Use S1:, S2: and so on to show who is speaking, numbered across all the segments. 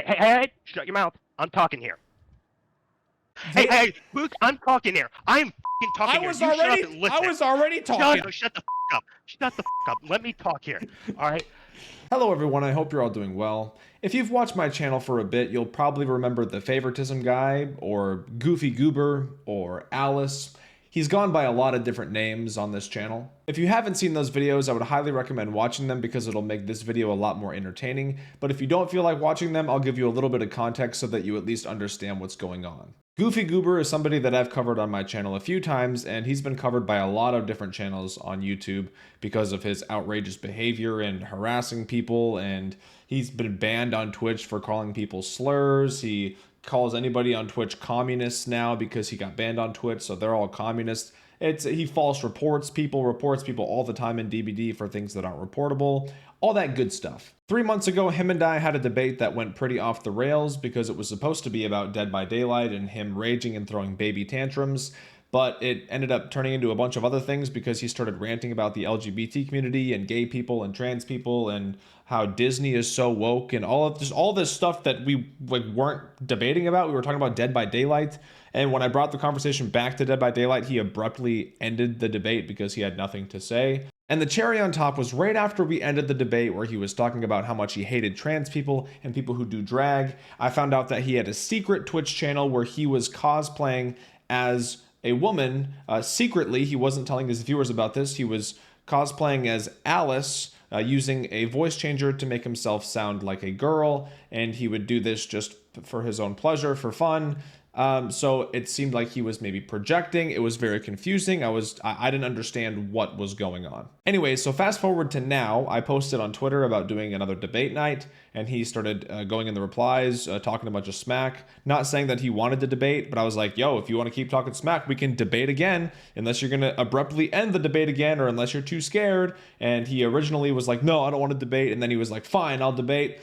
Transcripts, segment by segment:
S1: Hey, shut your mouth. I'm talking here. Hey, Luke, I'm talking here. I'm fucking talking here. You shut up and listen.
S2: I was already talking.
S1: Shut the fuck up. Shut the fuck up. Let me talk here. All right.
S2: Hello everyone, I hope you're all doing well. If you've watched my channel for a bit, you'll probably remember the favoritism guy, or Goofy Goober, or Alice. He's gone by a lot of different names on this channel. If you haven't seen those videos, I would highly recommend watching them because it'll make this video a lot more entertaining. But if you don't feel like watching them, I'll give you a little bit of context so that you at least understand what's going on. Goofy Goober is somebody that I've covered on my channel a few times, and he's been covered by a lot of different channels on YouTube because of his outrageous behavior and harassing people, and he's been banned on Twitch for calling people slurs. He calls anybody on Twitch communists now because he got banned on Twitch, so they're all communists. He false reports people all the time in DBD for things that aren't reportable, all that good stuff. 3 months ago, him and I had a debate that went pretty off the rails because it was supposed to be about Dead by Daylight and him raging and throwing baby tantrums, but it ended up turning into a bunch of other things because he started ranting about the LGBT community and gay people and trans people and how Disney is so woke and all this stuff that we weren't debating about. We were talking about Dead by Daylight, and when I brought the conversation back to Dead by Daylight, he abruptly ended the debate because he had nothing to say. And the cherry on top was right after we ended the debate where he was talking about how much he hated trans people and people who do drag. I found out that he had a secret Twitch channel where he was cosplaying as a woman secretly. He wasn't telling his viewers about this. He was cosplaying as Alice, using a voice changer to make himself sound like a girl, and he would do this just for his own pleasure, for fun. So it seemed like he was maybe projecting. It was very confusing. I didn't understand what was going on. Anyway, so fast forward to now, I posted on Twitter about doing another debate night, and he started going in the replies, talking a bunch of smack. Not saying that he wanted to debate, but I was like, yo, if you want to keep talking smack, we can debate again, unless you're going to abruptly end the debate again, or unless you're too scared. And he originally was like, no, I don't want to debate. And then he was like, fine, I'll debate.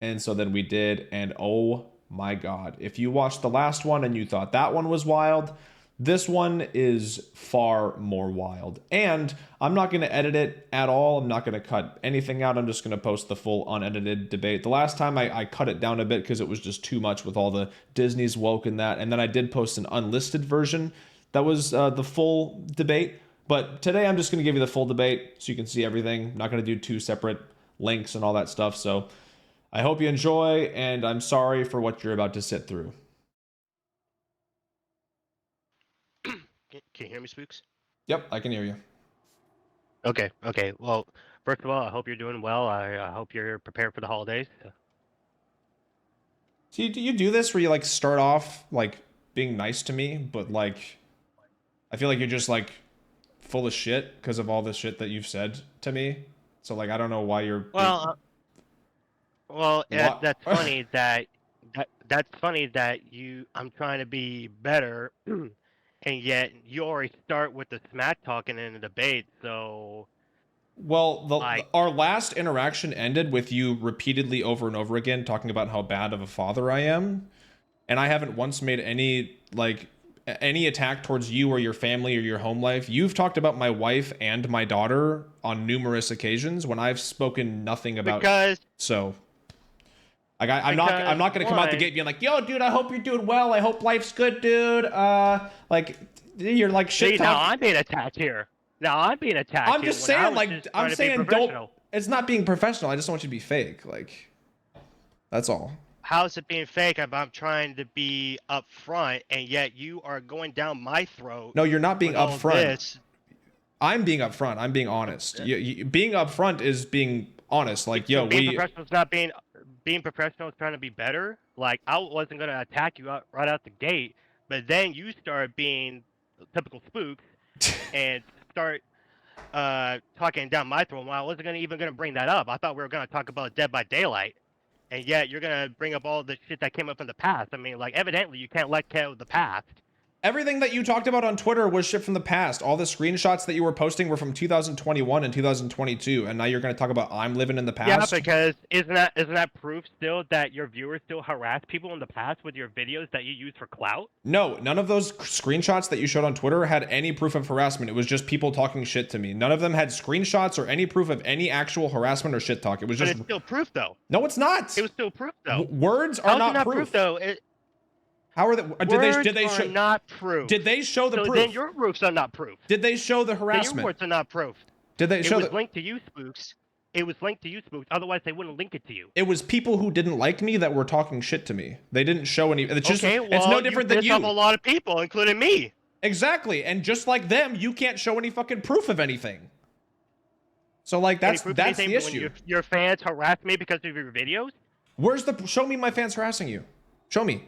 S2: And so then we did, and oh my God, if you watched the last one and you thought that one was wild, this one is far more wild. And I'm not going to edit it at all. I'm not going to cut anything out. I'm just going to post the full unedited debate. The last time I cut it down a bit because it was just too much with all the Disney's woke and that. And then I did post an unlisted version that was the full debate. But today I'm just going to give you the full debate so you can see everything. I'm not going to do two separate links and all that stuff. So I hope you enjoy, and I'm sorry for what you're about to sit through.
S1: Can you hear me, Spooks?
S2: Yep, I can hear you.
S1: Okay. Well, first of all, I hope you're doing well. I hope you're prepared for the holidays.
S2: So you do this where you like start off like being nice to me, but like I feel like you're just like full of shit because of all the shit that you've said to me. So like I don't know why you're
S1: that's funny that's funny that I'm trying to be better, and yet you already start with the smack talking in the debate. So,
S2: well, our last interaction ended with you repeatedly over and over again talking about how bad of a father I am, and I haven't once made any attack towards you or your family or your home life. You've talked about my wife and my daughter on numerous occasions when I've spoken nothing about. I'm not gonna come out the gate being like, yo, dude, I hope you're doing well. I hope life's good, dude. Like, you're like shit.
S1: Now I'm being attacked here.
S2: I'm just saying, like, I'm saying, don't. It's not being professional. I just don't want you to be fake. Like, that's all.
S1: How's it being fake if I'm trying to be upfront, and yet you are going down my throat?
S2: No, you're not being upfront. I'm being upfront. I'm being honest. Being upfront is being honest. Like, yo,
S1: being professional is not being professional is trying to be better. Like, I wasn't gonna attack you right out the gate, but then you start being typical spooks and start talking down my throat. Well, I wasn't even gonna bring that up. I thought we were gonna talk about Dead by Daylight, and yet you're gonna bring up all the shit that came up in the past. I mean, like, evidently you can't let go of the past,
S2: Everything that you talked about on Twitter was shit from the past. All the screenshots that you were posting were from 2021 and 2022, and now you're going to talk about I'm living in the
S1: Yeah,
S2: past?
S1: because isn't that proof still that your viewers still harass people in the past with your videos that you use for clout?
S2: No, none of those screenshots that you showed on Twitter had any proof of harassment. It was just people talking shit to me. None of them had screenshots or any proof of any actual harassment or shit talk. It was
S1: But
S2: just
S1: it's still proof, though.
S2: no, it's not.
S1: It was still proof, though.
S2: Words are
S1: How's it
S2: not
S1: not
S2: proof.
S1: though?
S2: How are they?
S1: Words
S2: Did they
S1: are
S2: show?
S1: not proof.
S2: Did they show the
S1: So
S2: proof?
S1: then your proofs are not proof.
S2: Did they show the
S1: Then your
S2: harassment?
S1: words are not proof.
S2: Did they
S1: It
S2: show
S1: was
S2: the?
S1: linked to you, Spooks. It was linked to you, Spooks. Otherwise, they wouldn't link it to you.
S2: It was people who didn't like me that were talking shit to me. They didn't show any. It's just.
S1: Okay, well,
S2: It's no different than
S1: pissed
S2: you.
S1: off a lot of people, including me.
S2: Exactly, and just like them, you can't show any fucking proof of anything. So like that's the issue.
S1: When your fans harass me because of your videos.
S2: Where's the? Show me my fans harassing you. Show me.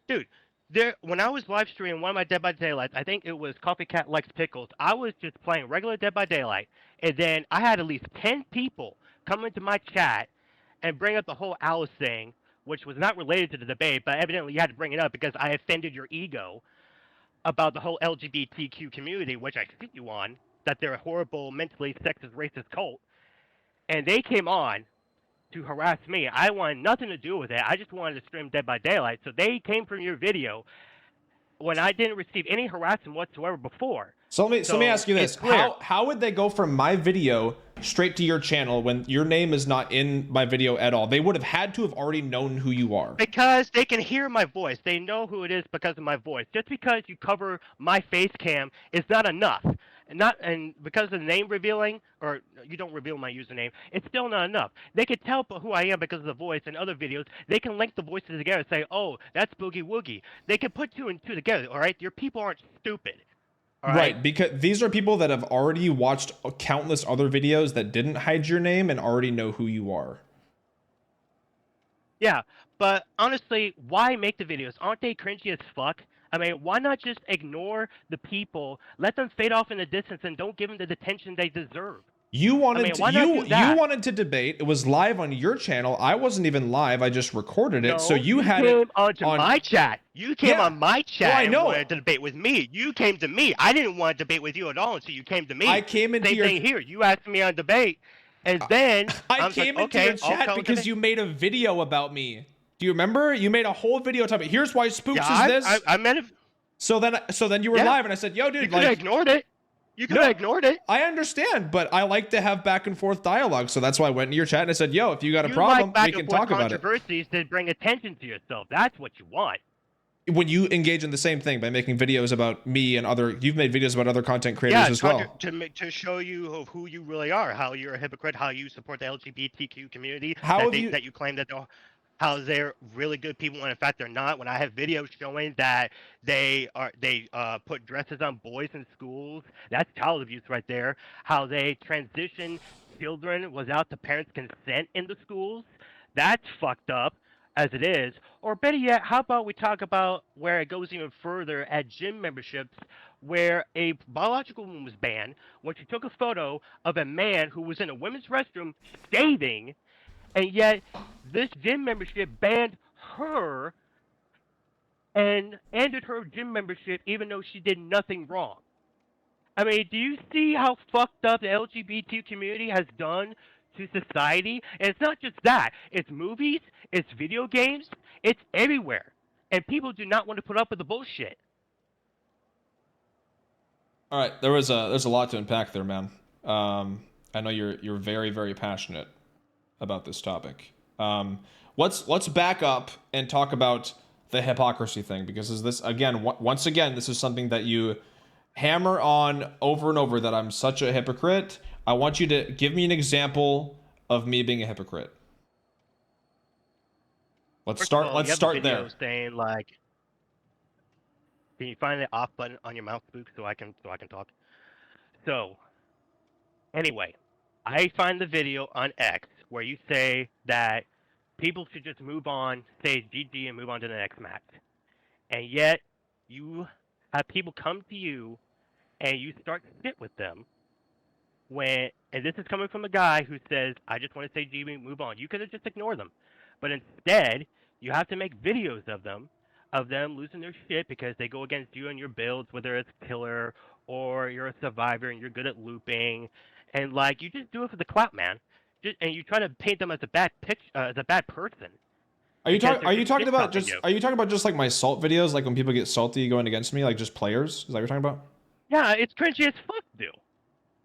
S1: Dude, when I was live streaming one of my Dead by Daylight, I think it was Coffee Cat Likes Pickles. I was just playing regular Dead by Daylight, and then I had at least 10 people come into my chat and bring up the whole Alice thing, which was not related to the debate, but evidently you had to bring it up because I offended your ego about the whole LGBTQ community, which I shoot you on, that they're a horrible, mentally sexist, racist cult. And they came on to harass me. I wanted nothing to do with it. I just wanted to stream Dead by Daylight. So they came from your video when I didn't receive any harassment whatsoever before.
S2: So let me ask you this:
S1: clear.
S2: how would they go from my video straight to your channel when your name is not in my video at all? They would have had to have already known who you are.
S1: Because they can hear my voice. They know who it is because of my voice. Just because you cover my face cam is not enough. And because of the name revealing, or you don't reveal my username, it's still not enough. They can tell who I am because of the voice. In other videos, they can link the voices together and say, oh, that's Boogie Woogie. They can put two and two together, all right? Your people aren't stupid.
S2: Right, because these are people that have already watched countless other videos that didn't hide your name and already know who you are.
S1: Yeah, but honestly, why make the videos? Aren't they cringy as fuck? I mean, why not just ignore the people, let them fade off in the distance, and don't give them the attention they deserve?
S2: You wanted
S1: you
S2: wanted to debate. It was live on your channel. I wasn't even live. I just recorded it.
S1: No,
S2: so you had
S1: came
S2: it
S1: onto
S2: on
S1: my chat. You came on my chat
S2: Well, I know.
S1: and wanted to debate with me. You came to me. I didn't want to debate with you at all until you came to me.
S2: I came into
S1: Same
S2: your
S1: thing here. You asked me on debate, and then
S2: I came into your chat because you made a video about me. Do you remember? You made a whole video talking. Here's why Spooks is this.
S1: I meant it.
S2: So then you were live, and I said, "Yo, dude,
S1: you could have ignored it. You could have ignored it.
S2: I understand, but I like to have back and forth dialogue, so that's why I went into your chat and I said, "Yo, if you got a problem, we can talk about it."
S1: Controversies to bring attention to yourself. That's what you want.
S2: When you engage in the same thing by making videos about me and you've made videos about other content creators as well.
S1: To show you who you really are, how you're a hypocrite, how you support the LGBTQ community, that you claim that how they're really good people when in fact they're not. When I have videos showing that they put dresses on boys in schools, that's child abuse right there. How they transition children without the parents' consent in the schools, that's fucked up as it is. Or better yet, how about we talk about where it goes even further at gym memberships, where a biological woman was banned when she took a photo of a man who was in a women's restroom shaving, and yet this gym membership banned her and ended her gym membership even though she did nothing wrong. I mean, do you see how fucked up the LGBT community has done to society? And it's not just that. It's movies, it's video games, it's everywhere. And people do not want to put up with the bullshit.
S2: All right, there's a lot to unpack there, man. I know you're very, very passionate about this topic. Let's back up and talk about the hypocrisy thing, because once again this is something that you hammer on over and over, that I'm such a hypocrite. I want you to give me an example of me being a hypocrite. Let's start there.
S1: Saying like, can you find the off button on your mouse, Spook, so I can talk? So, anyway, I find the video on X where you say that people should just move on, say GG, and move on to the next match. And yet, you have people come to you and you start shit with them. And this is coming from a guy who says, I just want to say GG, move on. You could have just ignored them. But instead, you have to make videos of them of them losing their shit because they go against you and your builds, whether it's killer or you're a survivor and you're good at looping, and like you just do it for the clout, man. And you try to paint them as a as a bad person because they're
S2: Are you
S1: just
S2: talking
S1: shit
S2: about
S1: talking
S2: just
S1: you.
S2: are you talking about just like my salt videos, like when people get salty going against me, like just players? Is that what you're talking about?
S1: Yeah, it's cringy as fuck, dude.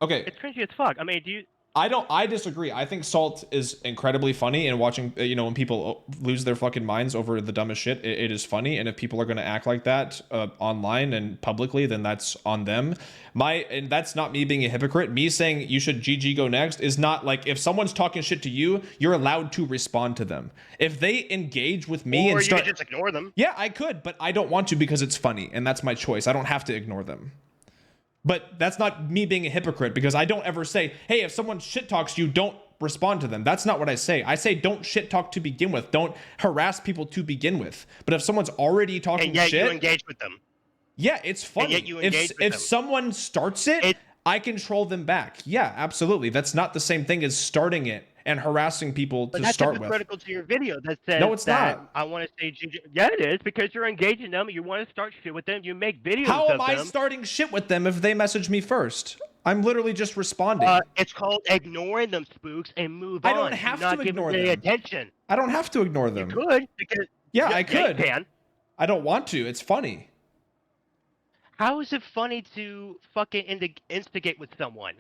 S2: Okay,
S1: It's cringy as fuck. I mean, do you?
S2: I disagree. I think Salt is incredibly funny, and watching, when people lose their fucking minds over the dumbest shit, it is funny. And if people are going to act like that online and publicly, then that's on them. And that's not me being a hypocrite. Me saying you should GG go next is not like, if someone's talking shit to you, you're allowed to respond to them. If they engage with me
S1: Or
S2: and
S1: you could
S2: start,
S1: just ignore them.
S2: yeah, I could, but I don't want to because it's funny, and that's my choice. I don't have to ignore them. But that's not me being a hypocrite, because I don't ever say, hey, if someone shit talks you, don't respond to them. That's not what I say. I say don't shit talk to begin with. Don't harass people to begin with. But if someone's already talking
S1: And yet
S2: shit,
S1: you engage with them.
S2: yeah, it's funny.
S1: And yet you engage with
S2: If
S1: them.
S2: someone starts it, I can troll them back. Yeah, absolutely. That's not the same thing as starting it and harassing people
S1: But
S2: to
S1: that's
S2: start with.
S1: hypocritical to your video that says
S2: No, it's
S1: that
S2: not.
S1: I want to say GG. Yeah, it is, because you're engaging them. You want to start shit with them. You make videos
S2: How
S1: of
S2: am I
S1: them.
S2: starting shit with them if they message me first? I'm literally just responding.
S1: It's called ignoring them, spooks, and move
S2: I
S1: on.
S2: don't have
S1: not
S2: to
S1: giving
S2: ignore
S1: any
S2: them.
S1: attention.
S2: I don't have to ignore
S1: You
S2: them.
S1: could, because
S2: Yeah, I could.
S1: you can.
S2: I don't want to. It's funny.
S1: How is it funny to fucking instigate with someone?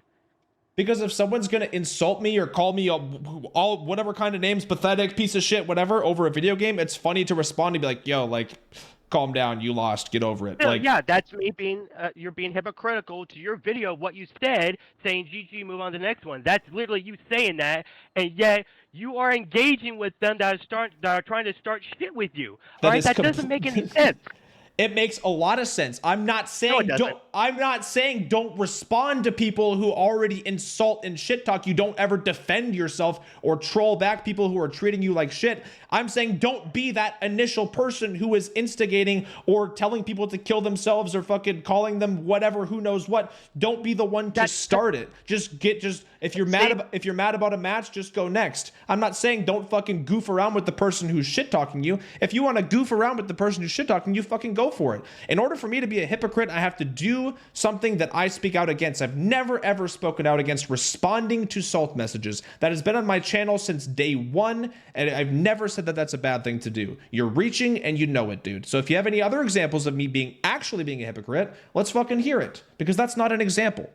S2: Because if someone's gonna insult me or call me all whatever kind of names, pathetic, piece of shit, whatever, over a video game, it's funny to respond and be like, yo, like, calm down, you lost, get over it.
S1: Yeah,
S2: Like,
S1: yeah, that's me being you're being hypocritical to your video of what you said, saying GG, move on to the next one. That's literally you saying that, and yet you are engaging with them that are trying to start shit with you. All right, that doesn't make any sense.
S2: It makes a lot of sense. I'm not saying don't respond to people who already insult and shit talk you. Don't ever defend yourself or troll back people who are treating you like shit. I'm saying don't be that initial person who is instigating or telling people to kill themselves or fucking calling them whatever, who knows what. Don't be the one to start it. If you're mad about a match, just go next. I'm not saying don't fucking goof around with the person who's shit talking you. If you want to goof around with the person who's shit talking you, fucking go for it. In order for me to be a hypocrite, I have to do something that I speak out against. I've never ever spoken out against responding to salt messages. That has been on my channel since day one, and I've never said that that's a bad thing to do. You're reaching and you know it, dude. So if you have any other examples of me actually being a hypocrite, let's fucking hear it, because that's not an example.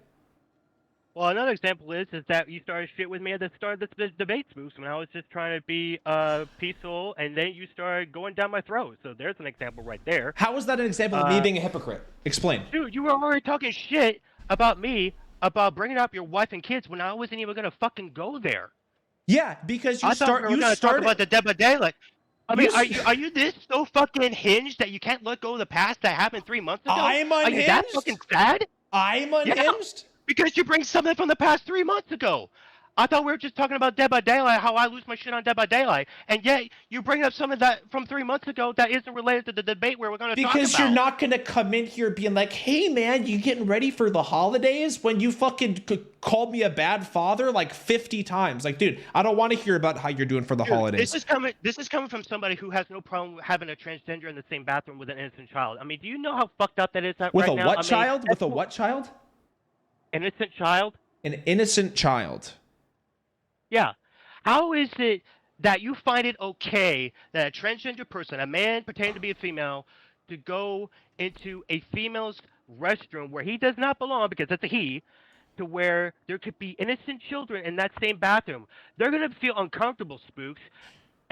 S1: Well, another example is that you started shit with me at the start of this debate, Spooks, when I was just trying to be peaceful, and then you started going down my throat. So there's an example right there.
S2: How is that an example of me being a hypocrite? Explain.
S1: Dude, you were already talking shit about me, about bringing up your wife and kids when I wasn't even gonna fucking go there.
S2: Yeah, because you
S1: talk about the Dead by Daylight. I mean, are you this so fucking hinged that you can't let go of the past that happened 3 months ago?
S2: I'm
S1: Are you that
S2: unhinged?
S1: fucking sad?
S2: I'm unhinged?
S1: Yeah, because you bring something from the past 3 months ago. I thought we were just talking about Dead by Daylight, how I lose my shit on Dead by Daylight, and yet you bring up something that from 3 months ago that isn't related to the debate where we're going to talk about.
S2: Because you're not going to come in here being like, hey man, you getting ready for the holidays, when you fucking called me a bad father like 50 times. Like, dude, I don't want to hear about how you're doing for the holidays.
S1: This is coming from somebody who has no problem having a transgender in the same bathroom with an innocent child. I mean, do you know how fucked up that is right now?
S2: With a what child? With a what child?
S1: Innocent child?
S2: An innocent child.
S1: Yeah. How is it that you find it okay that a transgender person, a man pretending to be a female, to go into a female's restroom where he does not belong, because it's a he, to where there could be innocent children in that same bathroom? They're going to feel uncomfortable, Spooks.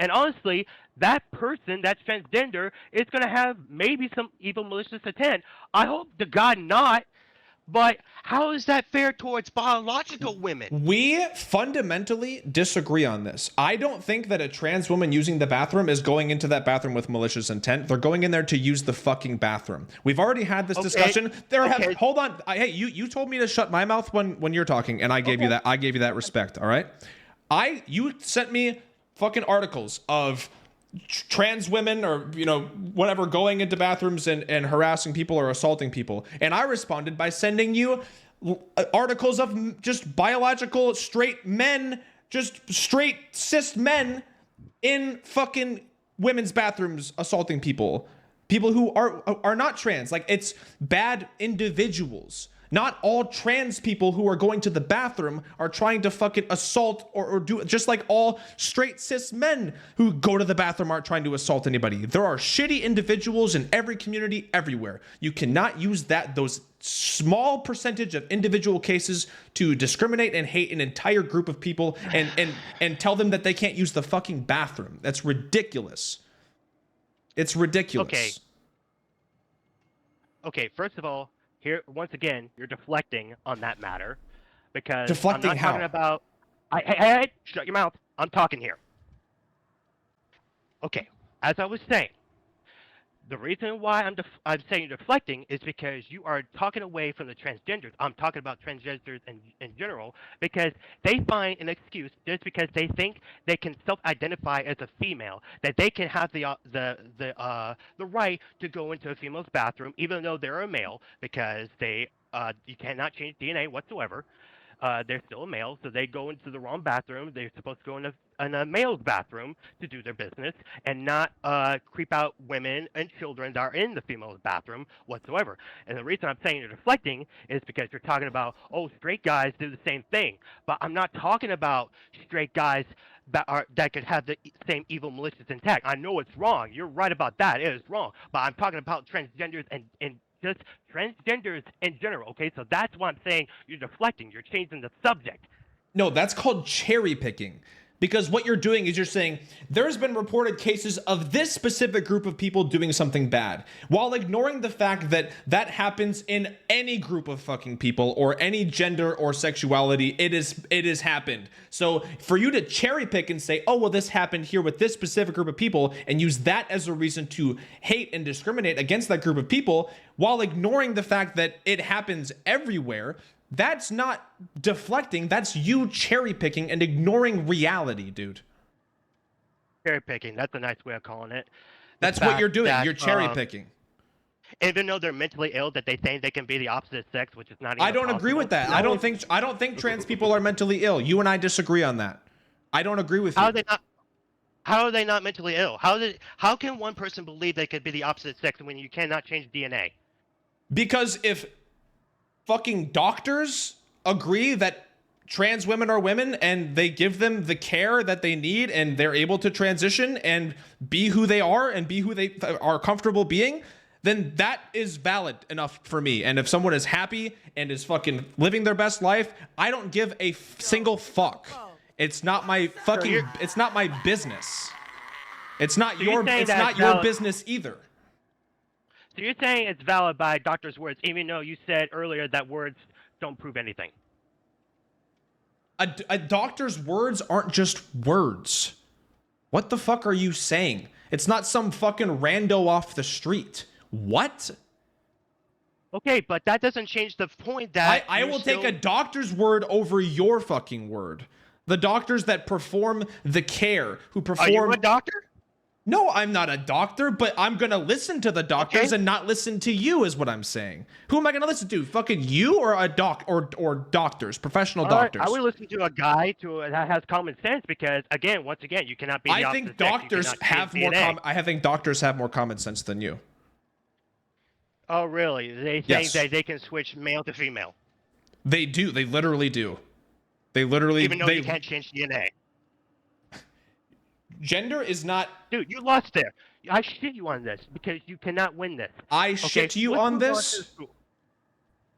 S1: And honestly, that person, that transgender, is going to have maybe some evil malicious intent. I hope to God not. But how is that fair towards biological women?
S2: We fundamentally disagree on this. I don't think that a trans woman using the bathroom is going into that bathroom with malicious intent. They're going in there to use the fucking bathroom. We've already had this discussion. Hold on. Hey, you told me to shut my mouth when you're talking, and I gave you that. I gave you that respect. All right. You sent me fucking articles of trans women or whatever going into bathrooms and harassing people or assaulting people, and I responded by sending you articles of just biological straight men, just straight cis men in fucking women's bathrooms assaulting people. people who are not trans. Like, it's bad individuals. Not all trans people who are going to the bathroom are trying to fucking assault or do, just like all straight cis men who go to the bathroom aren't trying to assault anybody. There are shitty individuals in every community everywhere. You cannot use those small percentage of individual cases to discriminate and hate an entire group of people and tell them that they can't use the fucking bathroom. That's ridiculous. It's ridiculous.
S1: Okay, first of all, here, once again, you're deflecting on that matter, because
S2: Deflecting
S1: I'm not
S2: how?
S1: talking about. Hey, shut your mouth. I'm talking here. Okay, as I was saying, the reason why I'm saying you're deflecting is because you are talking away from the transgenders. I'm talking about transgenders in general, because they find an excuse just because they think they can self-identify as a female, that they can have the right to go into a female's bathroom even though they're a male, because you cannot change DNA whatsoever. They're still a male, so they go into the wrong bathroom. They're supposed to go in a male's bathroom to do their business and not creep out women and children that are in the female's bathroom whatsoever. And the reason I'm saying you're deflecting is because you're talking about, oh, straight guys do the same thing. But I'm not talking about straight guys that could have the same evil, malicious intent. I know it's wrong. You're right about that. It is wrong. But I'm talking about transgenders and just transgenders in general, okay? So that's why I'm saying you're deflecting. You're changing the subject.
S2: No, that's called cherry picking. Because what you're doing is you're saying there's been reported cases of this specific group of people doing something bad, while ignoring the fact that that happens in any group of fucking people or any gender or sexuality. It is happened. So for you to cherry pick and say, oh, well, this happened here with this specific group of people, and use that as a reason to hate and discriminate against that group of people, while ignoring the fact that it happens everywhere, that's not deflecting. That's you cherry picking and ignoring reality, dude.
S1: Cherry picking. That's a nice way of calling it.
S2: That's what you're doing. You're cherry picking.
S1: Even though they're mentally ill, that they think they can be the opposite sex, which is not even
S2: I don't agree with that. I don't think trans people are mentally ill. You and I disagree on that. I don't agree with you.
S1: How are they not mentally ill? How can one person believe they could be the opposite sex when you cannot change DNA?
S2: Because if fucking doctors agree that trans women are women and they give them the care that they need and they're able to transition and be who they are and be who they are comfortable being, then that is valid enough for me. And if someone is happy and is fucking living their best life, I don't give a single fuck. It's not my fucking, it's not my business. It's not your business either.
S1: So you're saying it's valid by doctor's words, even though you said earlier that words don't prove anything.
S2: A doctor's words aren't just words. What the fuck are you saying? It's not some fucking rando off the street. What?
S1: Okay, but that doesn't change the point that
S2: I will take a doctor's word over your fucking word. The doctors that perform the care, who perform...
S1: Are you a doctor?
S2: No, I'm not a doctor, but I'm going to listen to the doctors and not listen to you is what I'm saying. Who am I going to listen to? Fucking you or a or doctors, professional doctors?
S1: Right, I would listen to a guy that has common sense because, once again, you cannot be the opposite sex.
S2: I think doctors have more common sense than you.
S1: Oh, really? They think that they can switch male to female?
S2: They do. They literally do. Even though
S1: you can't change DNA.
S2: Gender is not...
S1: Dude, you lost there. I shit you on this because you cannot win this.
S2: I shit you on this?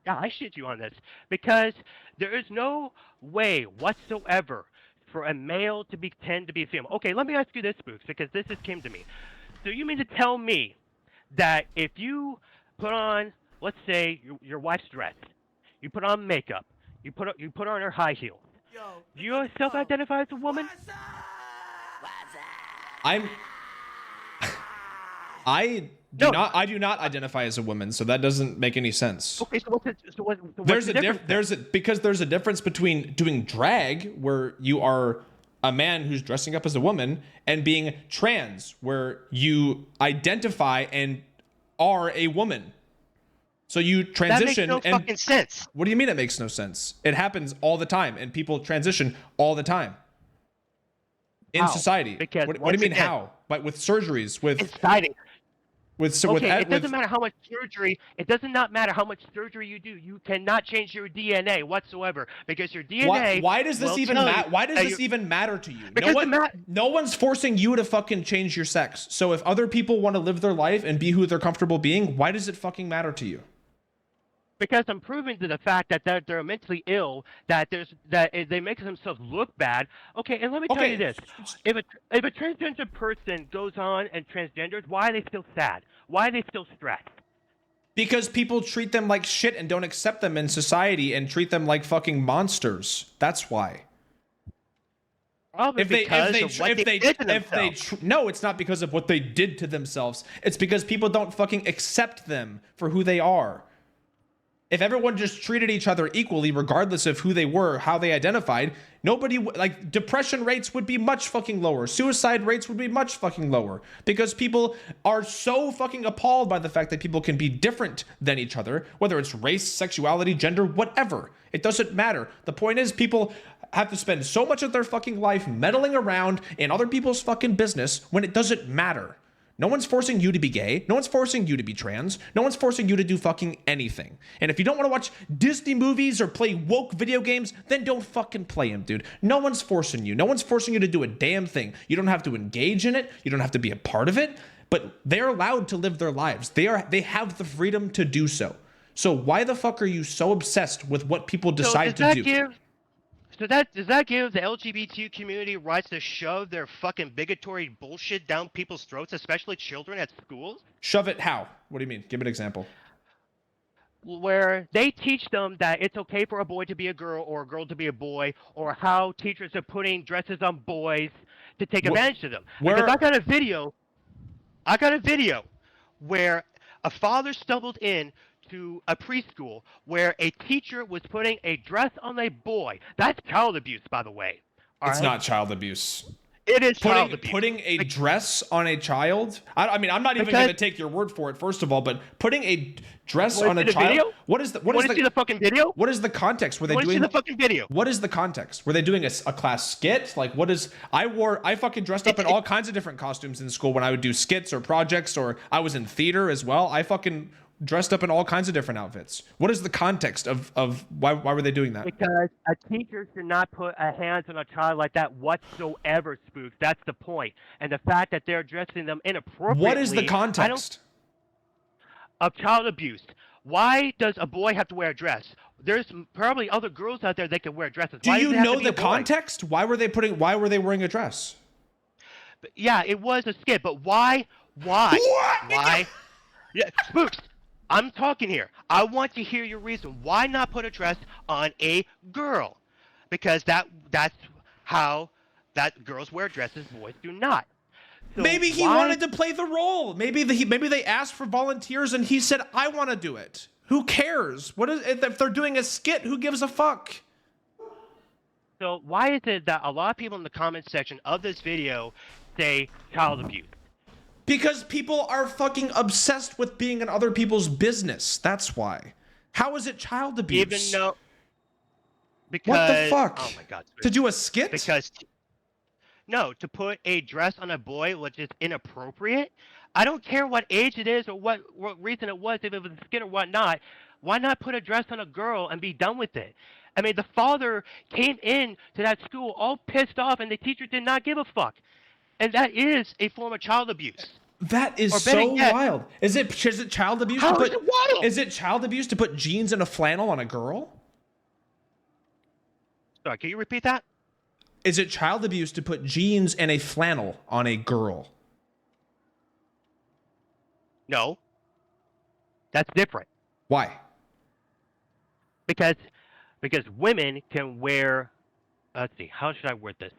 S1: Yeah, I shit you on this because there is no way whatsoever for a male to pretend to be a female. Okay, let me ask you this, Spooks, because this just came to me. So you mean to tell me that if you put on, let's say, your wife's dress, you put on makeup, you put on her high heels, do you self-identify as a woman?
S2: I do not identify as a woman, so that doesn't make any sense.
S1: Okay, so what's the difference?
S2: There's a difference between doing drag, where you are a man who's dressing up as a woman, and being trans, where you identify and are a woman. So you transition.
S1: That makes no fucking sense.
S2: What do you mean it makes no sense? It happens all the time, and people transition all the time. In society.
S1: Because
S2: what do you mean how? But with surgeries, with...
S1: Exciting. Okay, it doesn't matter how much surgery. It does not matter how much surgery you do. You cannot change your DNA whatsoever because your DNA
S2: why does this
S1: will
S2: even
S1: tell you
S2: why does
S1: that
S2: this even matter to you?
S1: because the
S2: No one's forcing you to fucking change your sex. So if other people want to live their life and be who they're comfortable being, why does it fucking matter to you?
S1: because I'm proving to the fact that they're mentally ill, that they make themselves look bad. Okay, and let me tell you
S2: Okay,
S1: this: if a transgender person goes on and transgenders, why are they still sad? Why are they still stressed?
S2: because people treat them like shit and don't accept them in society and treat them like fucking monsters. That's why.
S1: Probably because of what they did to themselves.
S2: No, it's not because of what they did to themselves. It's because people don't fucking accept them for who they are. If everyone just treated each other equally, regardless of who they were, how they identified, like, depression rates would be much fucking lower. Suicide rates would be much fucking lower because people are so fucking appalled by the fact that people can be different than each other, whether it's race, sexuality, gender, whatever. It doesn't matter. The point is, people have to spend so much of their fucking life meddling around in other people's fucking business when it doesn't matter. No one's forcing you to be gay. No one's forcing you to be trans. No one's forcing you to do fucking anything. And if you don't want to watch Disney movies or play woke video games, then don't fucking play them, dude. No one's forcing you. No one's forcing you to do a damn thing. You don't have to engage in it. You don't have to be a part of it. But they're allowed to live their lives. They have the freedom to do so. So why the fuck are you so obsessed with what people decide to do?
S1: Does that give the LGBT community rights to shove their fucking bigotry bullshit down people's throats, especially children at schools?
S2: Shove it how? What do you mean? Give me an example.
S1: Where they teach them that it's okay for a boy to be a girl or a girl to be a boy, or how teachers are putting dresses on boys to take advantage of them. Because I got a video where a father stumbled in to a preschool where a teacher was putting a dress on a boy. That's child abuse, by the way.
S2: It's not child abuse.
S1: It is child abuse.
S2: Putting a dress on a child? I mean, I'm not even going to take your word for it, first of all, but putting a dress on a child?
S1: Video?
S2: What is the
S1: fucking video?
S2: What is the context? Were they doing
S1: the fucking video?
S2: What is the context? Were they doing a class skit? Like, what is... I fucking dressed up in all kinds of different costumes in school when I would do skits or projects, or I was in theater as well. I fucking dressed up in all kinds of different outfits. What is the context of why were they doing that?
S1: Because a teacher should not put a hands on a child like that whatsoever, Spooks. That's the point. And the fact that they're dressing them inappropriately...
S2: What is the context
S1: of child abuse? Why does a boy have to wear a dress? There's probably other girls out there that can wear dresses.
S2: Do you know the context? Why were they wearing a dress?
S1: But yeah, it was a skit, but why?
S2: What?
S1: Why? Yeah, Spooks. I'm talking here. I want to hear your reason. Why not put a dress on a girl? Because that's how girls wear dresses, boys do not. So
S2: maybe he wanted to play the role. Maybe they asked for volunteers and he said, "I want to do it." Who cares? What is if they're doing a skit? Who gives a fuck?
S1: So why is it that a lot of people in the comment section of this video say child abuse?
S2: Because people are fucking obsessed with being in other people's business. That's why. How is it child abuse?
S1: Even though... Because...
S2: What the fuck?
S1: Oh my god.
S2: To do a skit?
S1: Because... No, to put a dress on a boy, which is inappropriate. I don't care what age it is or what reason it was, if it was a skit or whatnot. Why not put a dress on a girl and be done with it? I mean, the father came in to that school all pissed off, and the teacher did not give a fuck. And that is a form of child abuse.
S2: That is so wild. Is it child abuse to put... Is it child abuse to put jeans and a flannel on a girl?
S1: Sorry, can you repeat that?
S2: Is it child abuse to put jeans and a flannel on a girl?
S1: No. That's different.
S2: Why?
S1: Because women can wear... Let's see, how should I word this?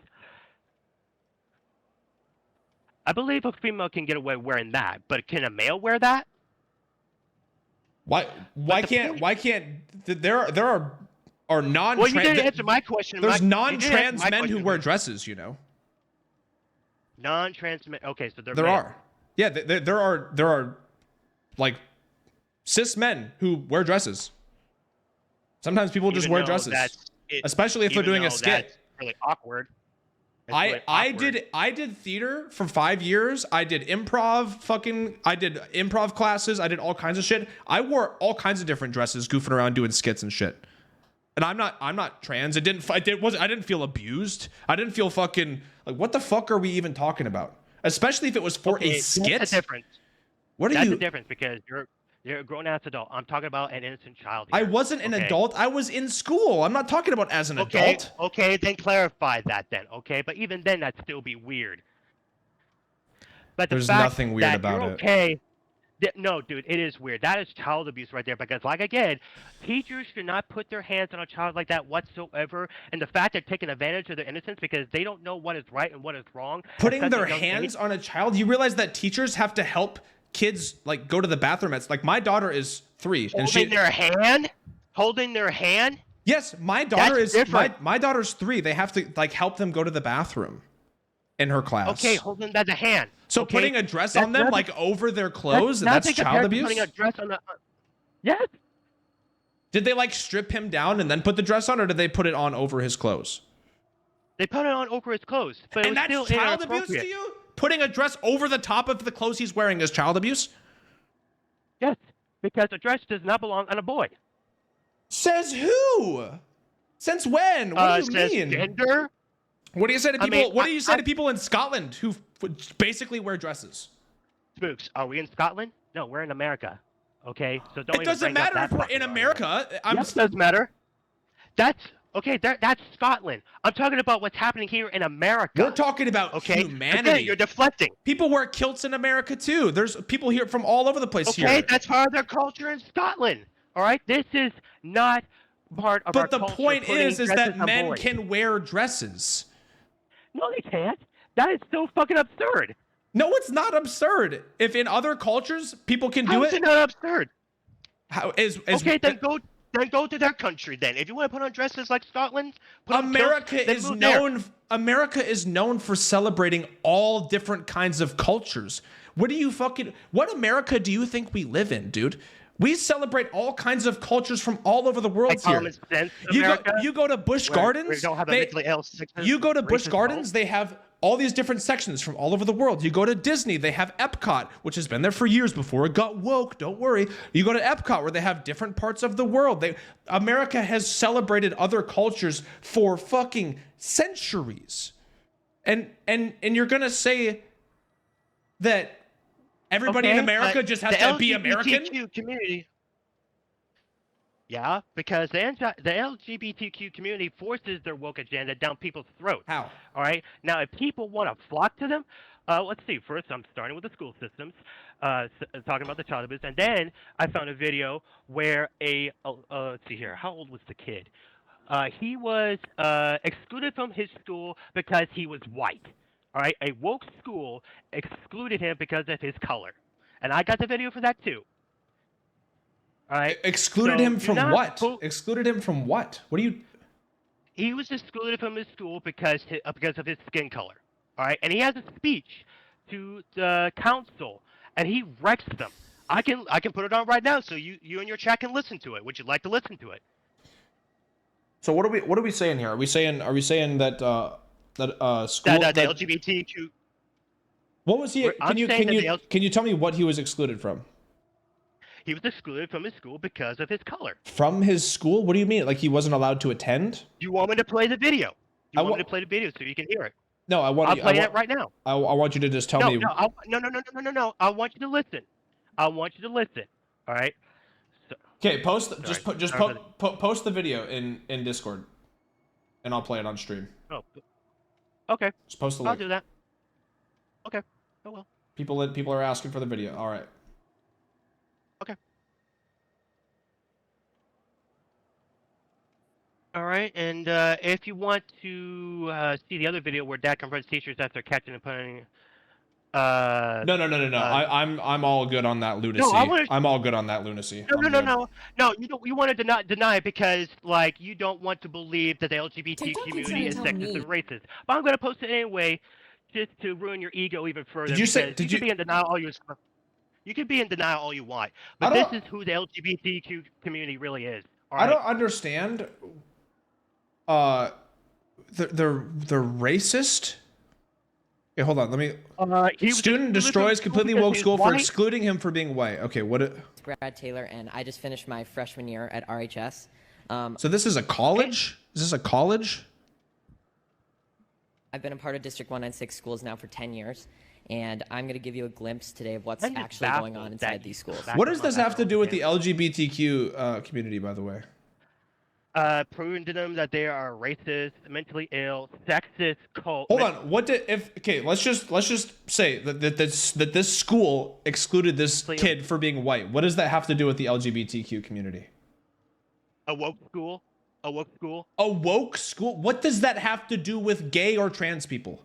S1: I believe a female can get away wearing that, but can a male wear that?
S2: Why can't there are non-trans...
S1: Well, you didn't answer my question.
S2: There's non-trans men who wear dresses, you know.
S1: Non-trans men. Okay, so
S2: there are. Yeah, there are like cis men who wear dresses. Sometimes people just wear dresses, especially if they're doing a skit.
S1: That's really awkward. It's really awkward.
S2: I did theater for 5 years. I did improv classes. I did all kinds of shit. I wore all kinds of different dresses, goofing around doing skits and shit. And I'm not trans. I didn't feel abused. I didn't feel fucking like, what the fuck are we even talking about? Especially if it was for a skit.
S1: That's the difference.
S2: What are
S1: That's
S2: you?
S1: the difference because you're a grown ass adult. I'm talking about an innocent child here.
S2: I wasn't an adult. I was in school. I'm not talking about as an adult.
S1: Okay, then clarify that then. Okay, but even then, that'd still be weird. But
S2: there's nothing weird about it.
S1: Okay. No, dude, it is weird. That is child abuse right there. Because, like again, teachers should not put their hands on a child like that whatsoever. And the fact they're taking advantage of their innocence because they don't know what is right and what is wrong.
S2: Putting their hands on a child. You realize that teachers have to help kids like go to the bathroom. It's like my daughter is 3 and
S1: holding their hand.
S2: Yes, my daughter my daughter's 3. They have to like help them go to the bathroom in her class.
S1: Okay, holding by the hand.
S2: So putting a dress on them like over their clothes, that's child abuse?
S1: Putting a dress on the yes.
S2: Did they like strip him down and then put the dress on, or did they put it on over his clothes?
S1: They put it on over his clothes, but
S2: and
S1: it was
S2: that's
S1: still
S2: child abuse to you? Putting a dress over the top of the clothes he's wearing is child abuse?
S1: Yes, because a dress does not belong on a boy.
S2: Says who? Since when? What do you mean?
S1: Gender?
S2: What do you say to people? What do you say to people in Scotland who basically wear dresses?
S1: Spooks, are we in Scotland? No, we're in America. Okay, so don't.
S2: It doesn't matter if we're in America.
S1: Yes, it does matter. That's okay. That's Scotland. I'm talking about what's happening here in America.
S2: We're talking about humanity.
S1: Again, you're deflecting.
S2: People wear kilts in America too. There's people here from all over the place here.
S1: Okay, that's part of their culture in Scotland. All right, this is not part of our culture.
S2: But the point is that men can wear dresses.
S1: No, they can't. That is so fucking absurd.
S2: No, it's not absurd. If in other cultures people can do it.
S1: How is it not absurd?
S2: Okay,
S1: then go to their country then. If you want to put on dresses like Scotland,
S2: America is known for celebrating all different kinds of cultures. What America do you think we live in, dude? We celebrate all kinds of cultures from all over the world here. You go to Busch Gardens.
S1: We don't have a mentally ill sickness.
S2: You go to Busch Gardens, they have all these different sections from all over the world. You go to Disney, they have Epcot, which has been there for years before it got woke. Don't worry. You go to Epcot, where they have different parts of the world. America has celebrated other cultures for fucking centuries, and you're gonna say that everybody in America just has to be American?
S1: Community. Yeah, because the LGBTQ community forces their woke agenda down people's throats.
S2: How?
S1: All right. Now, if people want to flock to them, let's see. First, I'm starting with the school systems, talking about the child abuse, and then I found a video where let's see here. How old was the kid? He was excluded from his school because he was white. All right, a woke school excluded him because of his color, and I got the video for that too. All right.
S2: Excluded him from what? Excluded him from what? What do you?
S1: He was excluded from his school because of his skin color. All right, and he has a speech to the council, and he wrecks them. I can put it on right now, so you and your chat can listen to it. Would you like to listen to it?
S2: So what are we saying here? Are we saying that school
S1: the LGBTQ?
S2: What was he? Can you tell me what he was excluded from?
S1: He was excluded from his school because of his color.
S2: From his school? What do you mean? Like he wasn't allowed to attend?
S1: You want me to play the video? You want me to play the video so you can hear it?
S2: No,
S1: I'll play it right now.
S2: I want you to just tell me.
S1: No. I want you to listen. I want you to listen. All right.
S2: Okay, post the video in Discord, and I'll play it on stream.
S1: Oh. Okay.
S2: Just post the link.
S1: I'll do that. Okay. Oh well.
S2: People are asking for the video. All right.
S1: Okay. All right, and if you want to see the other video where Dad confronts teachers after catching and putting,
S2: no. I'm all good on that lunacy. I'm all good on that lunacy.
S1: No. You want to deny it because like you don't want to believe that the LGBT community is sexist and racist. But I'm going to post it anyway, just to ruin your ego even further.
S2: Did you say?
S1: You can be in denial all you can be in denial all you want, but this is who the LGBTQ community really is.
S2: I don't understand. they're racist. Okay, hold on. Let me. Student destroys completely woke school for excluding him for being white. Okay, what?
S3: It's Brad Taylor, and I just finished my freshman year at RHS.
S2: So this is a college? Is this a college?
S3: I've been a part of District 196 schools now for 10 years, and I'm going to give you a glimpse today of what's actually going on inside these schools.
S2: What does this have to do with the LGBTQ community, by the way?
S1: Proving to them that they are racist, mentally ill, sexist, cult.
S2: Hold on. What did okay? Let's just say that this school excluded this kid for being white. What does that have to do with the LGBTQ community?
S1: A woke school. A woke school.
S2: A woke school. What does that have to do with gay or trans people?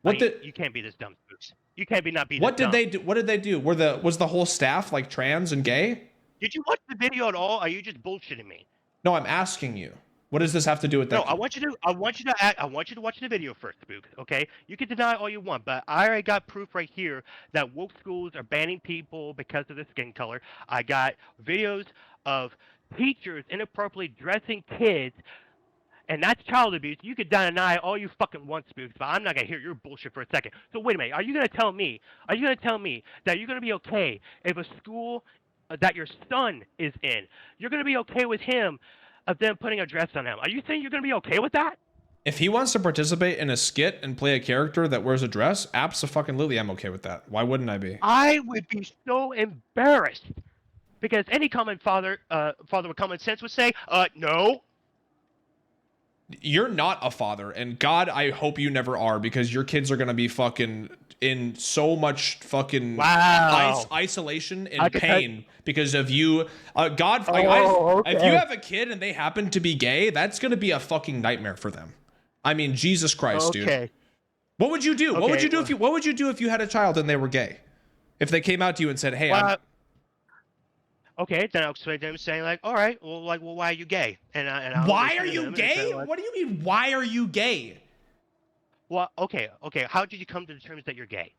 S1: You can't be this dumb, Spooks. You can't not be.
S2: What did they do? What did they do? Was the whole staff like trans and gay?
S1: Did you watch the video at all? Or are you just bullshitting me?
S2: No, I'm asking you. What does this have to do with that?
S1: No, I want you to watch the video first, Spooks. Okay, you can deny all you want, but I already got proof right here that woke schools are banning people because of their skin color. I got videos of teachers inappropriately dressing kids, and that's child abuse. You could deny all you fucking want, Spooks, but I'm not gonna hear your bullshit for a second. So wait a minute, are you gonna tell me that you're gonna be okay if a school that your son is in, you're gonna be okay with him of them putting a dress on him? Are you saying you're gonna be okay with that?
S2: If he wants to participate in a skit and play a character that wears a dress, absolutely, I'm okay with that. Why wouldn't I be?
S1: I would be so embarrassed because any common father with common sense would say, no.
S2: You're not a father, and God, I hope you never are, because your kids are gonna be fucking in so much fucking isolation and pain because of you. God, if you have a kid and they happen to be gay, that's gonna be a fucking nightmare for them. I mean, Jesus Christ, dude. What would you do? What would you do if you had a child and they were gay? If they came out to you and said, "Hey,
S1: okay, then I'll explain to them saying like, all right, well, why are you gay? And
S2: why are you gay? What do you mean? Why are you gay?
S1: Well, okay. How did you come to the terms that you're gay?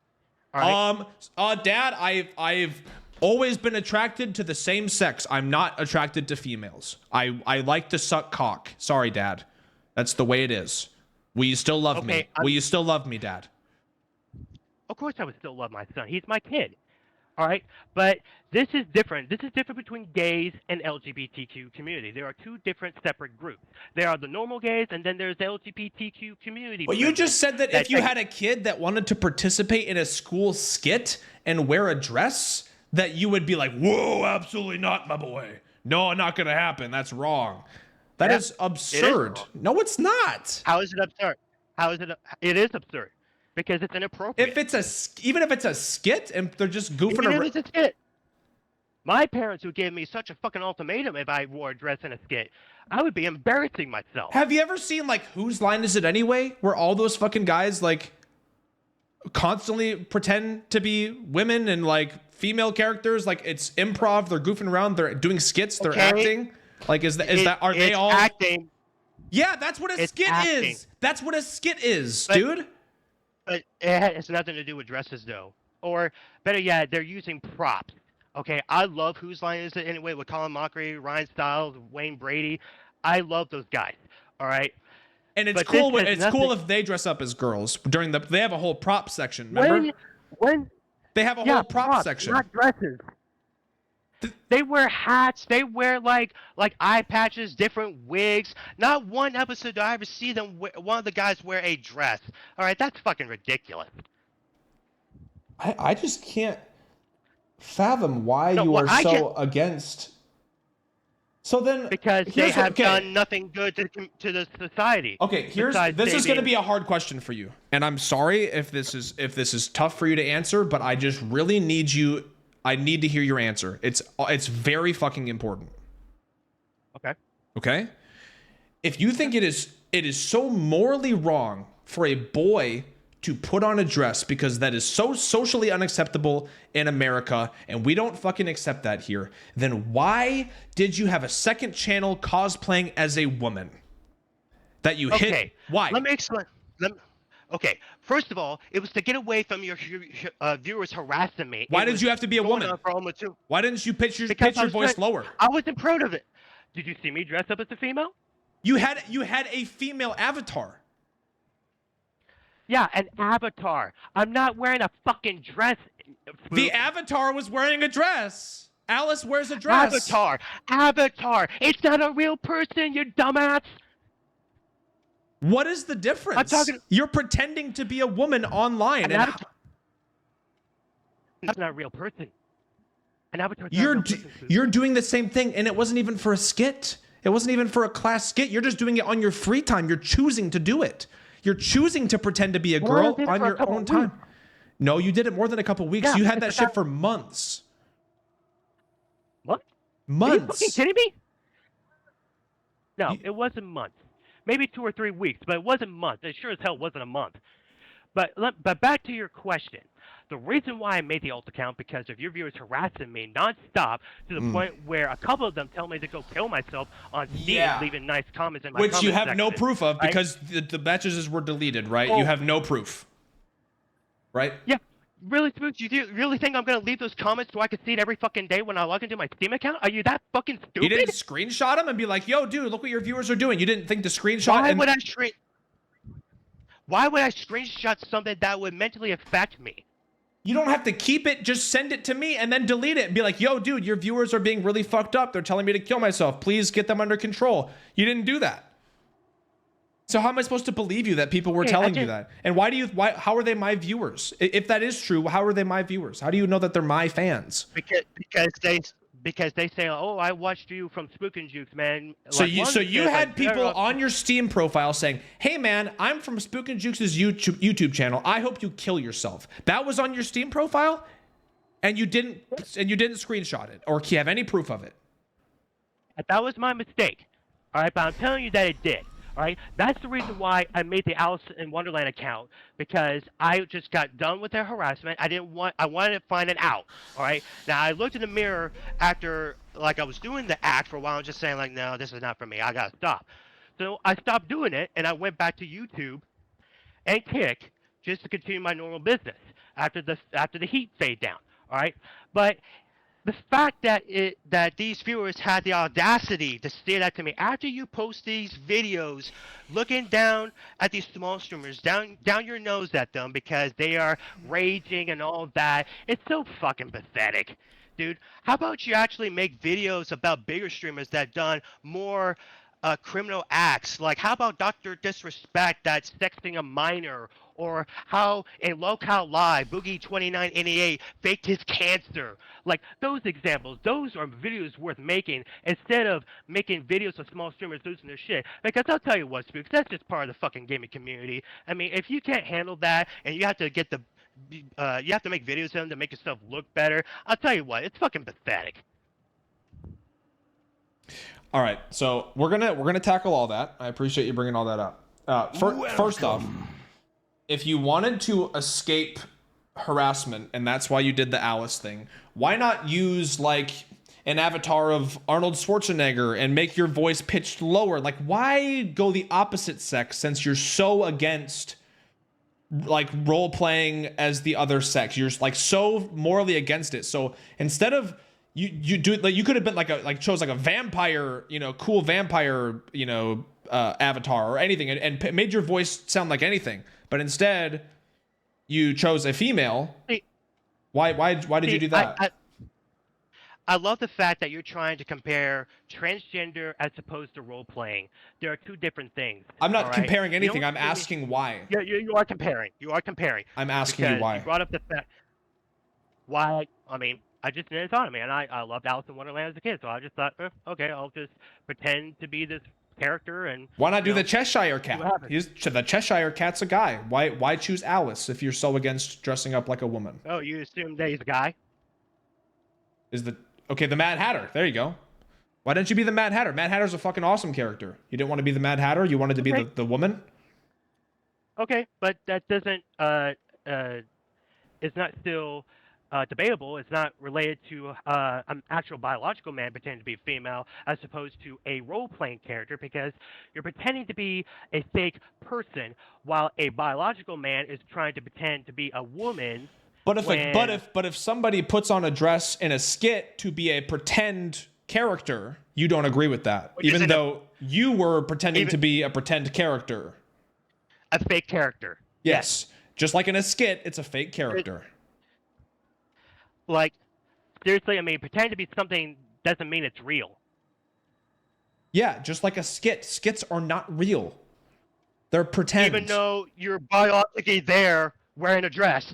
S1: All
S2: right. Dad, I've always been attracted to the same sex. I'm not attracted to females. I like to suck cock. Sorry, Dad. That's the way it is. Will you still love me? Will you still love me, Dad?
S1: Of course I would still love my son. He's my kid. All right, but this is different. This is different between gays and LGBTQ community. There are two different separate groups. There are the normal gays, and then there's the LGBTQ community.
S2: Well, you just said that if you had a kid that wanted to participate in a school skit and wear a dress, that you would be like, whoa, absolutely not, my boy. No, not going to happen. That's wrong. That is absurd. No, it's not.
S1: How is it absurd? It is absurd. Because it's inappropriate.
S2: Even if it's a skit and they're just goofing around.
S1: Even if it's a skit. My parents would give me such a fucking ultimatum if I wore a dress in a skit. I would be embarrassing myself.
S2: Have you ever seen like Whose Line Is It Anyway? Where all those fucking guys like constantly pretend to be women and like female characters. Like it's improv. They're goofing around. They're doing skits. They're acting. Like are they all
S1: acting?
S2: Yeah, that's what a skit is. That's what a skit is, dude.
S1: But it has nothing to do with dresses, though. Or, better yet, they're using props. Okay, I love Whose Line Is It Anyway with Colin Mockery, Ryan Stiles, Wayne Brady. I love those guys. All right.
S2: And it's cool. It's cool if they dress up as girls during they have a whole prop section. Remember?
S1: When
S2: they have a whole prop section,
S1: not dresses. They wear hats. They wear like eye patches, different wigs. Not one episode do I ever see them. One of the guys wear a dress. All right, that's fucking ridiculous.
S2: I just can't fathom why you are so against. So then,
S1: because they have done nothing good to the society.
S2: Okay, this is going to be a hard question for you, and I'm sorry if this is tough for you to answer, but I just really need you. I need to hear your answer. It's very fucking important. Okay? If you think it is so morally wrong for a boy to put on a dress because that is so socially unacceptable in America and we don't fucking accept that here, then why did you have a second channel cosplaying as a woman that you hit? Why?
S1: Let me explain. Okay, first of all, it was to get away from your viewers harassing me.
S2: Why did you have to be a woman? Why didn't you pitch your voice lower?
S1: I wasn't proud of it. Did you see me dress up as a female?
S2: You had a female avatar.
S1: Yeah, an avatar. I'm not wearing a fucking dress. Spook.
S2: The avatar was wearing a dress. Alice wears a dress.
S1: Avatar. It's not a real person, you dumbass.
S2: What is the difference?
S1: I'm talking.
S2: You're pretending to be a woman online. And
S1: that's not a real person. An avatar.
S2: You're doing the same thing, and it wasn't even for a skit. It wasn't even for a class skit. You're just doing it on your free time. You're choosing to do it. You're choosing to pretend to be a girl on your own time. No, you did it more than a couple weeks.
S1: Yeah,
S2: you had that shit for months.
S1: What?
S2: Months.
S1: Are you fucking kidding me? No, it wasn't months. Maybe 2 or 3 weeks, but it wasn't months. It sure as hell wasn't a month. But back to your question. The reason why I made the alt account because of your viewers harassing me nonstop to the point where a couple of them tell me to go kill myself on Steam, leaving nice comments in my
S2: Which you have
S1: section,
S2: no proof of
S1: right?
S2: because the messages were deleted, right? You have no proof, right?
S1: Yeah. Really, Spooks? You really think I'm going to leave those comments so I can see it every fucking day when I log into my Steam account? Are you that fucking stupid?
S2: You didn't screenshot them and be like, yo, dude, look what your viewers are doing. You didn't think to screenshot
S1: Why would I screenshot something that would mentally affect me?
S2: You don't have to keep it. Just send it to me and then delete it and be like, yo, dude, your viewers are being really fucked up. They're telling me to kill myself. Please get them under control. You didn't do that. So how am I supposed to believe you that people were telling you that? And how are they my viewers? If that is true, how are they my viewers? How do you know that they're my fans?
S1: Because they say, oh, I watched you from SpooknJukes, man.
S2: So you had people on your Steam profile saying, hey man, I'm from SpooknJukes' YouTube channel. I hope you kill yourself. That was on your Steam profile, and you didn't screenshot it or have any proof of it.
S1: That was my mistake. All right, but I'm telling you that it did. All right, that's the reason why I made the Alice in Wonderland account, because I just got done with their harassment. I wanted to find it out. All right, now I looked in the mirror after, like, I was doing the act for a while, and just saying like, no, this is not for me. I gotta stop. So I stopped doing it, and I went back to YouTube and Kick just to continue my normal business after the heat fade down. All right, but the fact that these viewers had the audacity to say that to me after you post these videos, looking down at these small streamers, down your nose at them because they are raging and all that, it's so fucking pathetic, dude. How about you actually make videos about bigger streamers that done more criminal acts? Like, how about Dr. Disrespect that's sexting a minor, or how in Locale Live, Boogie2988 faked his cancer? Like, those examples, those are videos worth making instead of making videos of small streamers losing their shit. Because I'll tell you what, Spooks, that's just part of the fucking gaming community. I mean, if you can't handle that and you have to get you have to make videos of them to make yourself look better, I'll tell you what, it's fucking pathetic.
S2: All right, so we're gonna tackle all that. I appreciate you bringing all that up. First off, if you wanted to escape harassment and that's why you did the Alice thing, why not use like an avatar of Arnold Schwarzenegger and make your voice pitched lower? Like, why go the opposite sex since you're so against like role playing as the other sex? You're like so morally against it. So instead of you do it, like, you could have been chose a vampire, cool vampire, avatar or anything, and made your voice sound like anything. But instead, you chose a female. Why did you do that?
S1: I love the fact that you're trying to compare transgender as opposed to role playing. There are two different things.
S2: I'm not comparing anything. I'm asking why.
S1: Yeah, you are comparing. You are comparing.
S2: I'm asking you why.
S1: You brought up the fact. Why? I mean, I just never thought of me, and I loved Alice in Wonderland as a kid, so I just thought, okay, I'll just pretend to be this character. And
S2: why not do the Cheshire Cat? The Cheshire Cat's a guy. Why choose Alice if you're so against dressing up like a woman?
S1: Oh, you assume that he's a guy?
S2: The Mad Hatter? There you go. Why didn't you be the Mad Hatter? Mad Hatter's a fucking awesome character. You didn't want to be the Mad Hatter? You wanted to be the woman?
S1: Okay, but that doesn't it's not still debatable. It's not related to an actual biological man pretending to be female as opposed to a role-playing character, because you're pretending to be a fake person while a biological man is trying to pretend to be a woman.
S2: But if somebody puts on a dress in a skit to be a pretend character, you don't agree with that, even though you were pretending to be a pretend character.
S1: A fake character.
S2: Yes. Just like in a skit, it's a fake character.
S1: Like, seriously, I mean, pretend to be something doesn't mean it's real.
S2: Yeah, just like a skit. Skits are not real. They're pretend.
S1: Even though you're biologically there wearing a dress.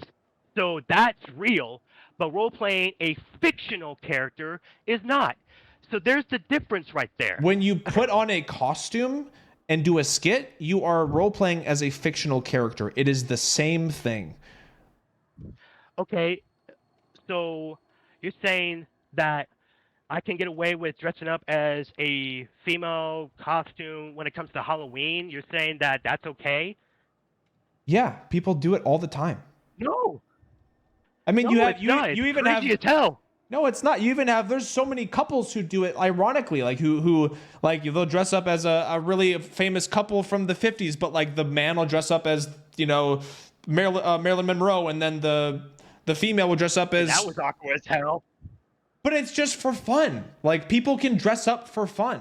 S1: So that's real. But role-playing a fictional character is not. So there's the difference right there.
S2: When you put on a costume and do a skit, you are role-playing as a fictional character. It is the same thing.
S1: Okay, so you're saying that I can get away with dressing up as a female costume when it comes to Halloween? You're saying that that's okay?
S2: Yeah, people do it all the time.
S1: No.
S2: I mean,
S1: No,
S2: you even have.
S1: As hell.
S2: No, it's not. You even have. There's so many couples who do it ironically, like who like they'll dress up as a really famous couple from the 50s, but like the man will dress up as Marilyn Monroe, and then the female will dress up as.
S1: That was awkward as hell.
S2: But it's just for fun. Like people can dress up for fun.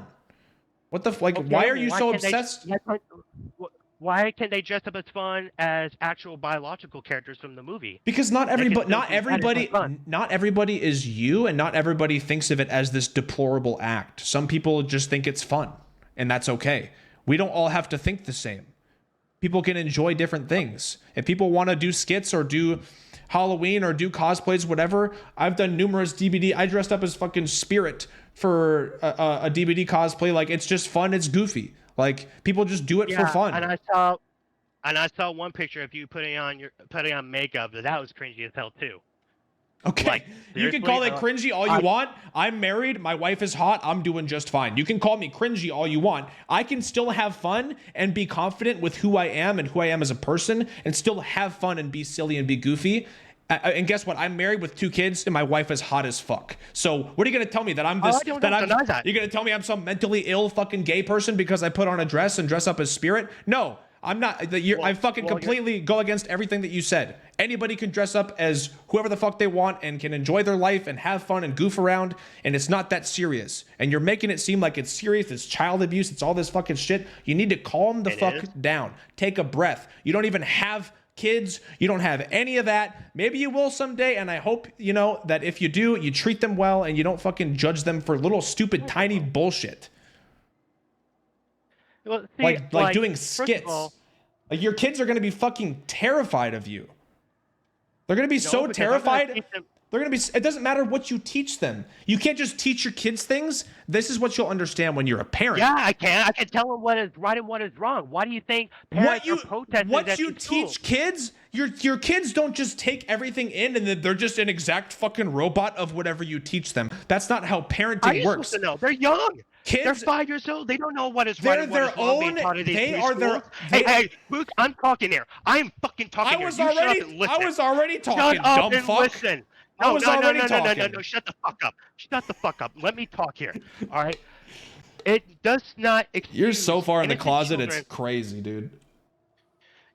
S2: What the like? Okay, why are you so obsessed?
S1: Why can't they dress up as fun as actual biological characters from the movie?
S2: Because not everybody is you, and not everybody thinks of it as this deplorable act. Some people just think it's fun, and that's okay. We don't all have to think the same. People can enjoy different things. If people want to do skits or do Halloween or do cosplays, whatever, I've done numerous DVD. I dressed up as fucking Spirit for a DVD cosplay. Like, it's just fun. It's goofy. Like, people just do it for fun.
S1: And I saw one picture of you putting on makeup that was cringy as hell too.
S2: Okay, like, you can call it cringy all you want. I'm married. My wife is hot. I'm doing just fine. You can call me cringy all you want. I can still have fun and be confident with who I am and who I am as a person, and still have fun and be silly and be goofy. And guess what? I'm married with 2 kids, and my wife is hot as fuck. So what are you gonna tell me that I'm this? You're gonna tell me I'm some mentally ill fucking gay person because I put on a dress and dress up as Spirit? No, I'm not. I fucking completely go against everything that you said. Anybody can dress up as whoever the fuck they want and can enjoy their life and have fun and goof around, and it's not that serious. And you're making it seem like it's serious. It's child abuse. It's all this fucking shit. You need to calm the fuck down. Take a breath. You don't even have kids. You don't have any of that. Maybe you will someday, and I hope, that if you do, you treat them well and you don't fucking judge them for little stupid tiny bullshit.
S1: Well, see,
S2: like doing skits. Like, your kids are going to be fucking terrified of you. They're going to be so terrified. They're going to be, it doesn't matter what you teach them. You can't just teach your kids things. This is what you'll understand when you're a parent.
S1: Yeah, I can. I can tell them what is right and what is wrong. Why do you think parents are protesting
S2: what you teach kids? Your kids don't just take everything in and then they're just an exact fucking robot of whatever you teach them. That's not how parenting works.
S1: Supposed to know? They're young.
S2: Kids,
S1: they're 5 years old. They don't know what is right and what is wrong being taught in these schools. Hey, Luke, I'm talking here. I am fucking talking here.
S2: I was already talking,
S1: shut up
S2: dumb
S1: and
S2: fuck.
S1: Listen. No, shut the fuck up. Shut the fuck up. Let me talk here. All right? It does not excuse
S2: You're so far in the closet,
S1: children.
S2: It's crazy, dude.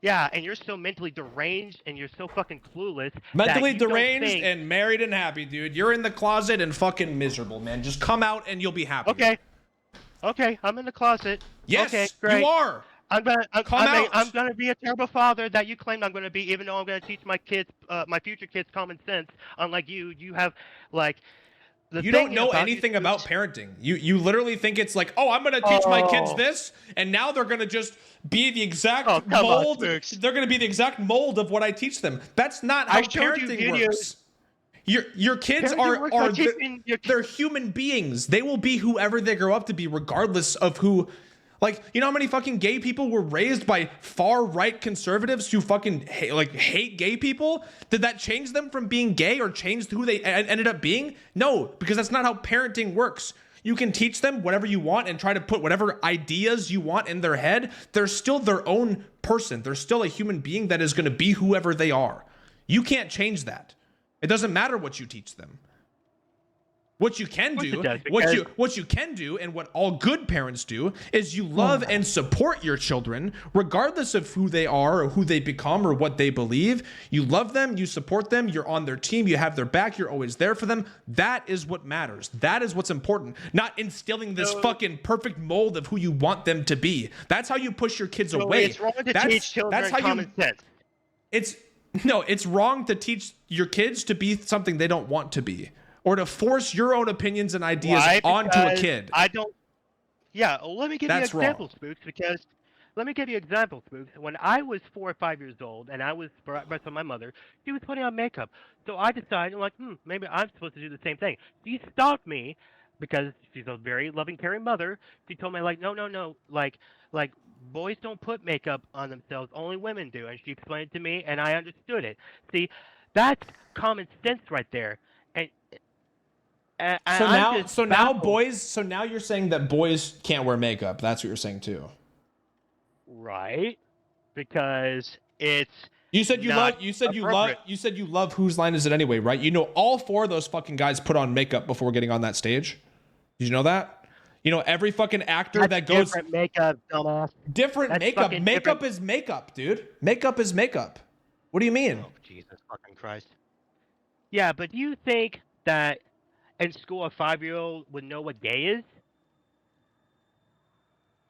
S1: Yeah, and you're so mentally deranged and you're so fucking clueless.
S2: Mentally deranged and married and happy, dude. You're in the closet and fucking miserable, man. Just come out and you'll be happy.
S1: Okay, I'm in the closet.
S2: Yes,
S1: okay, great.
S2: You are.
S1: I'm gonna be a terrible father that you claimed I'm gonna be, even though I'm gonna teach my kids, my future kids, common sense. Unlike you have like.
S2: You don't know anything about parenting. You literally think it's like, oh, I'm gonna teach my kids this, and now they're gonna just be the exact mold. They're gonna be the exact mold of what I teach them. That's not how parenting works. Your kids they're human beings. They will be whoever they grow up to be, regardless of who. Like, you know how many fucking gay people were raised by far-right conservatives who fucking hate gay people? Did that change them from being gay or change who they ended up being? No, because that's not how parenting works. You can teach them whatever you want and try to put whatever ideas you want in their head. They're still their own person. They're still a human being that is going to be whoever they are. You can't change that. It doesn't matter what you teach them. What you can do,
S1: does,
S2: what you can do, and what all good parents do is you love and support your children, regardless of who they are or who they become or what they believe. You love them, you support them, you're on their team, you have their back, you're always there for them. That is what matters. That is what's important. Not instilling this fucking perfect mold of who you want them to be. That's how you push your kids away.
S1: It's wrong to teach children common sense.
S2: It's wrong to teach your kids to be something they don't want to be. Or to force your own opinions and ideas onto a kid.
S1: Let me give you examples, Spooks, because let me give you examples, Spooks. When I was 4 or 5 years old and I was breastfeeding my mother, she was putting on makeup. So I decided, maybe I'm supposed to do the same thing. She stopped me because she's a very loving, caring mother. She told me, no, boys don't put makeup on themselves, only women do. And she explained it to me, and I understood it. See, that's common sense right there.
S2: So now you're saying that boys can't wear makeup. That's what you're saying too.
S1: Right? Because it's
S2: you said you love Whose Line Is It Anyway, right? You know all 4 of those fucking guys put on makeup before getting on that stage. Did you know that? You know every fucking actor that goes
S1: different makeup, dumbass.
S2: Different makeup. Makeup is makeup, dude. Makeup is makeup. What do you mean?
S1: Oh, Jesus fucking Christ. Yeah, but do you think that in school a 5-year-old would know what gay is?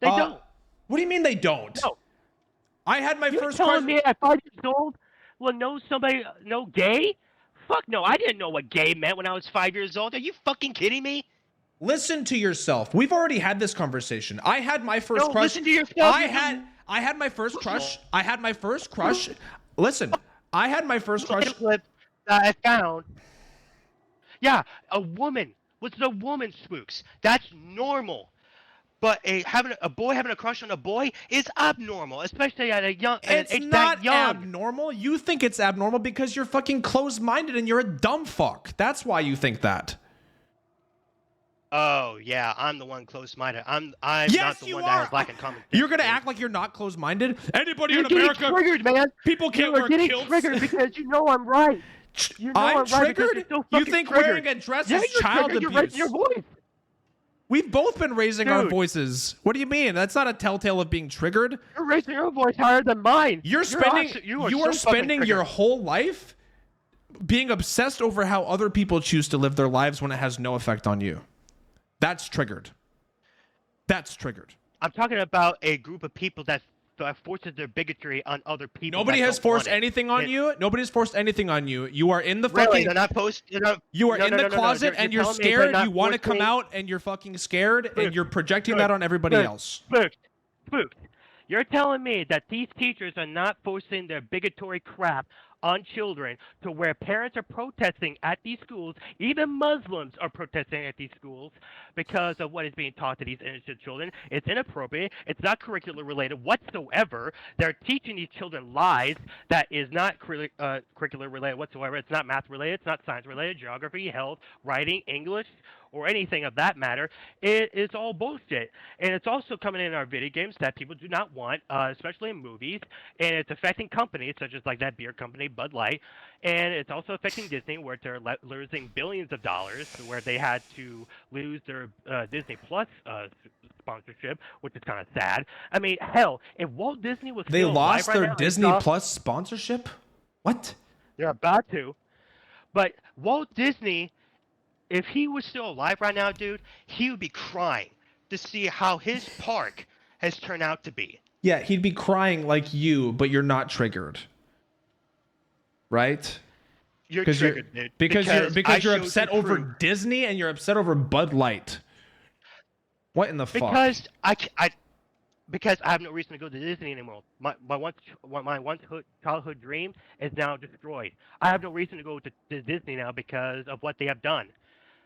S1: They don't.
S2: What do you mean they don't?
S1: No.
S2: I had my first
S1: telling me at 5 years old will know gay? Fuck no, I didn't know what gay meant when I was 5 years old. Are you fucking kidding me?
S2: Listen to yourself. We've already had this conversation. I had my first crush.
S1: Listen to yourself.
S2: I had my first crush. Listen, I had my first crush.
S1: Clip that I found. Yeah, a woman. What's a woman, Spooks? That's normal. But a boy having a crush on a boy is abnormal, especially at a young age.
S2: It's not abnormal. You think it's abnormal because you're fucking closed-minded and you're a dumb fuck. That's why you think that.
S1: Oh yeah, I'm the one close-minded. I'm not the one that has lack of common sense.
S2: You're gonna act like you're not closed-minded. Anybody in
S1: America? You're triggered, man.
S2: People can't wear
S1: kilts. You're triggered because you know I'm right.
S2: I'm triggered? You think wearing a dress is child abuse?
S1: You're raising your voice.
S2: We've both been raising our voices. What do you mean? That's not a telltale of being triggered.
S1: You're raising your voice higher than mine.
S2: You are spending your whole life being obsessed over how other people choose to live their lives when it has no effect on you. That's triggered. That's triggered.
S1: I'm talking about a group of people that forces their bigotry on other people.
S2: Nobody has forced anything on you. Nobody's forced anything on you. You are in the fucking.
S1: They're not
S2: you are in the closet and you're scared. You want to come out and you're fucking scared and you're projecting that on everybody else.
S1: Spooked. You're telling me that these teachers are not forcing their bigotry crap on children to where parents are protesting at these schools, even Muslims are protesting at these schools because of what is being taught to these innocent children. It's inappropriate. It's not curricular related whatsoever. They're teaching these children lies that is not curricular related whatsoever. It's not math related. It's not science related. Geography, health, writing, English, or anything of that matter. It's all bullshit. And it's also coming in our video games that people do not want, especially in movies. And it's affecting companies such as like that beer company, Bud Light. And it's also affecting Disney, where they're losing billions of dollars, where they had to lose their Disney Plus sponsorship, which is kind of sad. I mean, hell, if Walt Disney was
S2: they lost their Disney Plus sponsorship? What?
S1: They're about to. But Walt Disney, if he was still alive right now, dude, he would be crying to see how his park has turned out to be.
S2: Yeah, he'd be crying like you, but you're not triggered. Right?
S1: You're triggered, dude.
S2: Because you're upset over Disney and you're upset over Bud Light. What in the fuck?
S1: Because I have no reason to go to Disney anymore. My once childhood dream is now destroyed. I have no reason to go to Disney now because of what they have done.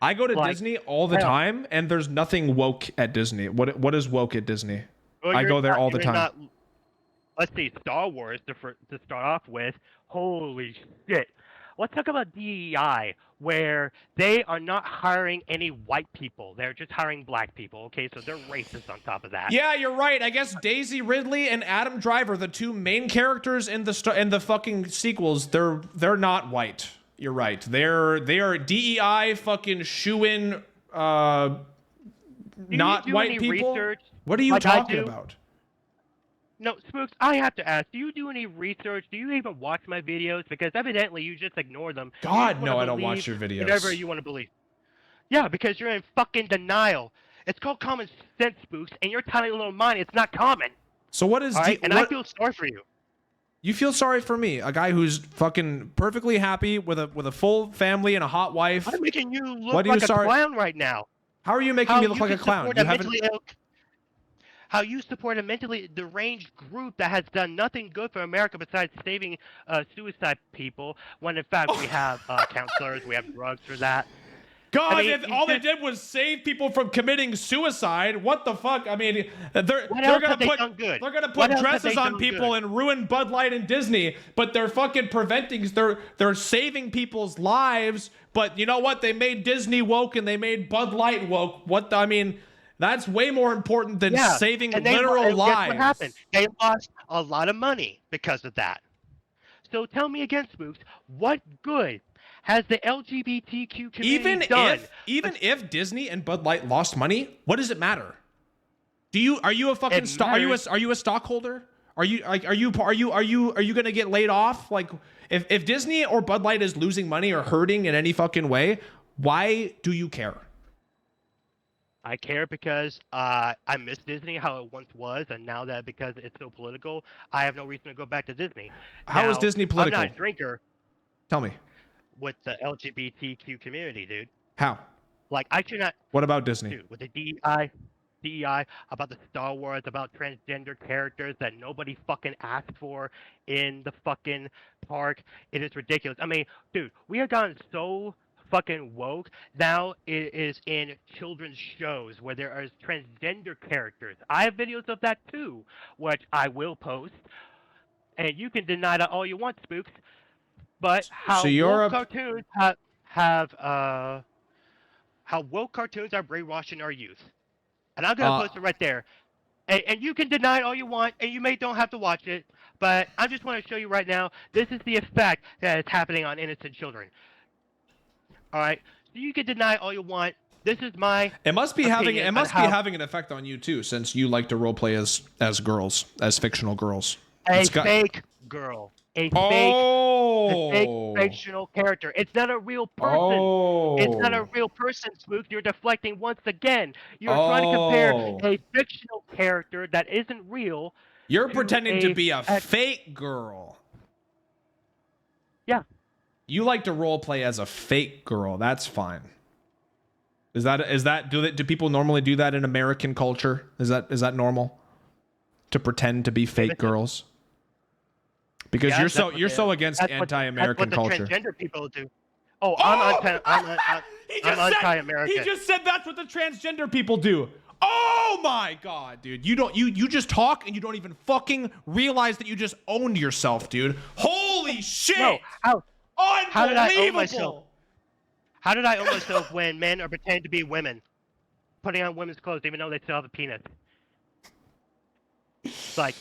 S2: I go to Disney all the time, and there's nothing woke at Disney. What is woke at Disney?
S1: Well,
S2: I go there all the time.
S1: Let's see, Star Wars to start off with. Holy shit. Let's talk about DEI, where they are not hiring any white people. They're just hiring black people, okay? So they're racist on top of that.
S2: Yeah, you're right. I guess Daisy Ridley and Adam Driver, the two main characters in the fucking sequels, they're not white. You're right. They are DEI fucking shoo-in not white people.
S1: Research
S2: What are you talking about?
S1: No, Spooks, I have to ask, do you do any research? Do you even watch my videos? Because evidently you just ignore them.
S2: God, no, I don't watch your videos.
S1: Whatever you want to believe. Yeah, because you're in fucking denial. It's called common sense, Spooks, and your tiny little mind, it's not common.
S2: So what is...
S1: I feel sorry for you.
S2: You feel sorry for me, a guy who's fucking perfectly happy with a full family and a hot wife.
S1: I'm making you look like a clown right now.
S2: How are you making me look like a clown?
S1: How you support a mentally deranged group that has done nothing good for America besides saving suicide people, when in fact we have counselors, we have drugs for that.
S2: God, I mean, all they did was save people from committing suicide. What the fuck? I mean, they're gonna put dresses on people and ruin Bud Light and Disney, but they're fucking preventing. They're saving people's lives. But you know what? They made Disney woke and they made Bud Light woke. I mean, that's way more important than saving literal lives.
S1: Guess what happened? They lost a lot of money because of that. So tell me again, Spooks, what good has the LGBTQ community done?
S2: Even if Disney and Bud Light lost money, what does it matter? Are you a fucking are you a stockholder? Are you gonna get laid off? Like if Disney or Bud Light is losing money or hurting in any fucking way, why do you care?
S1: I care because I miss Disney how it once was, and now that because it's so political, I have no reason to go back to Disney.
S2: How is Disney political?
S1: I'm not a drinker.
S2: Tell me.
S1: With the LGBTQ community, dude.
S2: How?
S1: Like, I should not...
S2: What about Disney?
S1: Dude, with the DEI, about the Star Wars, about transgender characters that nobody fucking asked for in the fucking park. It is ridiculous. I mean, dude, we have gotten so fucking woke. Now it is in children's shows where there are transgender characters. I have videos of that too, which I will post. And you can deny that all you want, Spooks. But how woke cartoons how woke cartoons are brainwashing our youth. And I'm gonna post it right there. And you can deny it all you want, and you don't have to watch it, but I just want to show you right now, this is the effect that is happening on innocent children. Alright? So you can deny it all you want. This is my
S2: It must be having an effect on you too, since you like to roleplay as girls, as fictional girls.
S1: A fake girl. A fake fictional character. It's not a real person. It's not a real person, Spook. You're deflecting once again. You're trying to compare a fictional character that isn't real.
S2: You're pretending to be a fake girl.
S1: Yeah.
S2: You like to roleplay as a fake girl. That's fine. Do people normally do that in American culture? Is that normal? To pretend to be fake girls? Because you're so against anti-American culture.
S1: That's what the transgender people do. Oh, I'm anti-American.
S2: He just said that's what the transgender people do. Oh my god, dude. You just talk and you don't even fucking realize that you just owned yourself, dude. Holy shit.
S1: No, how did I own
S2: myself?
S1: How did I own myself when men are pretending to be women? Putting on women's clothes even though they still have a penis. It's like,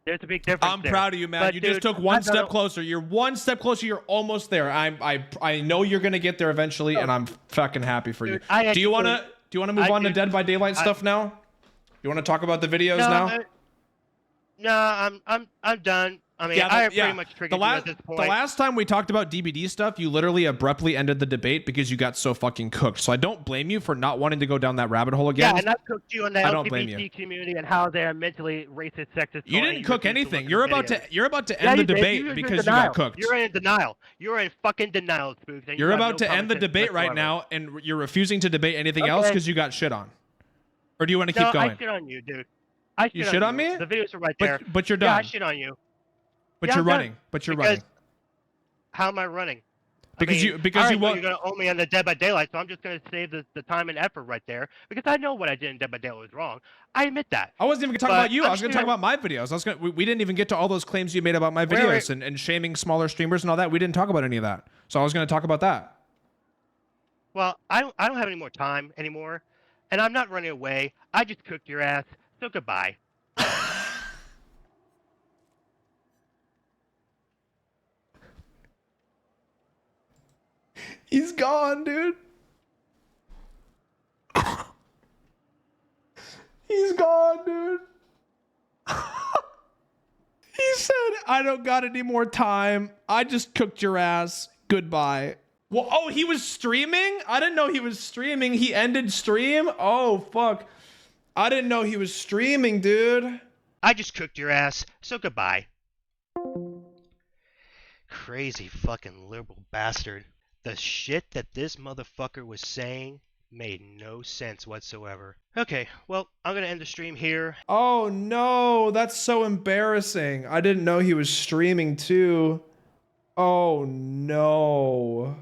S1: there's a big difference.
S2: I'm proud of you, man. You just took one step closer. You're one step closer. You're almost there. I know you're gonna get there eventually, and I'm fucking happy for you. Do you wanna move on to Dead by Daylight stuff now? You wanna talk about the videos now?
S1: No, I'm done. I mean, I have pretty much triggered you at this point.
S2: The last time we talked about DBD stuff, you literally abruptly ended the debate because you got so fucking cooked. So I don't blame you for not wanting to go down that rabbit hole again.
S1: Yeah, and I cooked you on the LGBT community and how they're mentally racist, sexist.
S2: You didn't cook anything. You're about to end the debate because you got cooked.
S1: You're in denial. You're in fucking denial, Spooks.
S2: You're about to end the debate right now, and you're refusing to debate anything else because you got shit on. Or do you want to keep going?
S1: I shit on you, dude.
S2: You shit on me?
S1: The videos are right there.
S2: But you're done.
S1: Yeah, I shit on you.
S2: But you're running. But you're running.
S1: How am I running?
S2: Because you
S1: you're gonna own me on the Dead by Daylight, so I'm just gonna save the time and effort right there because I know what I did in Dead by Daylight was wrong. I admit that.
S2: I wasn't even gonna talk about you. I was gonna talk about my videos. We didn't even get to all those claims you made about my videos and shaming smaller streamers and all that. We didn't talk about any of that. So I was gonna talk about that.
S1: Well, I don't have any more time anymore, and I'm not running away. I just cooked your ass. So goodbye.
S2: He's gone, dude. He's gone, dude. He said, I don't got any more time. I just cooked your ass. Goodbye. Well, oh, he was streaming? I didn't know he was streaming. He ended stream? Oh, fuck. I didn't know he was streaming, dude.
S1: I just cooked your ass, so goodbye. Crazy fucking liberal bastard. The shit that this motherfucker was saying made no sense whatsoever. Okay, well, I'm gonna end the stream here.
S2: Oh no, that's so embarrassing. I didn't know he was streaming too. Oh no.